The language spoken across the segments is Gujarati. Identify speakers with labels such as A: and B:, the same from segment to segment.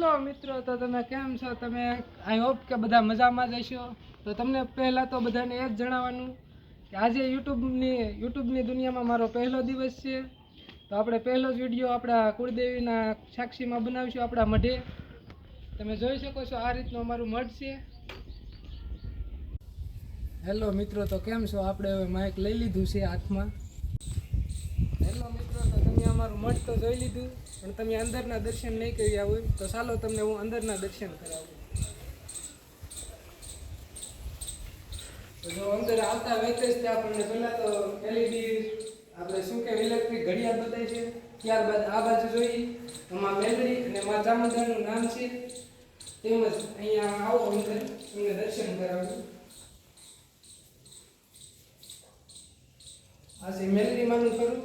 A: હેલો મિત્રો, તો તમે કેમ છો? તમે આઈ હોપ કે બધા મજામાં જ હશો. તો તમને પહેલાં તો બધાને એ જ જણાવવાનું કે આજે યુટ્યુબની દુનિયામાં મારો પહેલો દિવસ છે. તો આપણે પહેલો જ વિડીયો આપણા કુળદેવીના સાક્ષીમાં બનાવીશું, આપણા મઢે. તમે જોઈ શકો છો આ રીતનું અમારું મઢ છે. હેલો મિત્રો, તો કેમ છો? આપણે હવે માઇક લઈ લીધું છે હાથમાં. હેલો મિત્રો, તો તમે અમારું મઠ તો જોઈ લીધું, પણ તમે અંદરના દર્શન નહીં કર્યા હોય તો ચાલો તમને હું અંદરના દર્શન કરાવું. તો જો અંદર આવતા વેતે જ આપણને પહેલાં તો એલઈડી આપણે શું કે ઇલેક્ટ્રિક ઘડિયાળ બતાવી છે. ત્યારબાદ આ બાજુ જોઈ એમાં મેલડી અને મા ચામુંડાનું નામ છે. તેમજ અહીંયા આવો અંદર તમને દર્શન કરાવું. આ છે મેલડી માનું ફરું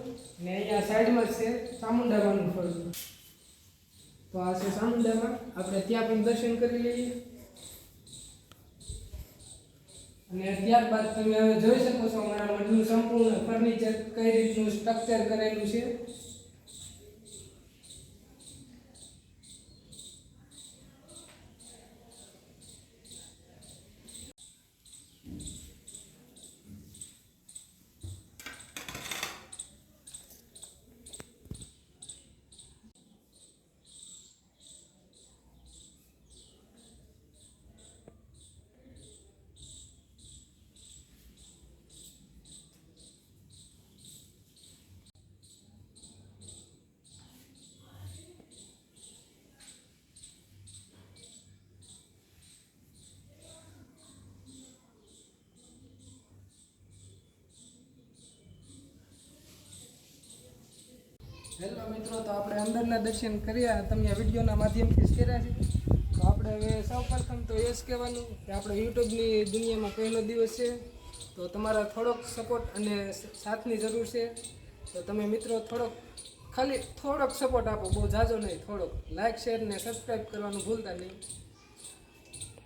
A: ને અહીંયા સાઈડમાં છે ચામુંડા માનું ફરું. તો આ છે ચામુંડામાં, આપણે ત્યાં પણ દર્શન કરી લઈએ. અને ત્યારબાદ તમે હવે જોઈ શકો છો અમારા મઠનું સંપૂર્ણ ફર્નિચર કઈ રીતનું સ્ટ્રક્ચર કરેલું છે. હેલો મિત્રો, તો આપણે અંદરના દર્શન કર્યા, તમે વિડીયોના માધ્યમથી જ કર્યા છે. તો આપણે હવે સૌ પ્રથમ તો એ જ કહેવાનું કે આપણે યુટ્યુબની દુનિયામાં પહેલો દિવસ છે. તો તમારા થોડોક સપોર્ટ અને સાથની જરૂર છે. તો તમે મિત્રો ખાલી થોડોક સપોર્ટ આપો, બહુ ઝાઝો નહીં, થોડોક લાઇક શેર ને સબસ્ક્રાઈબ કરવાનું ભૂલતા નહીં.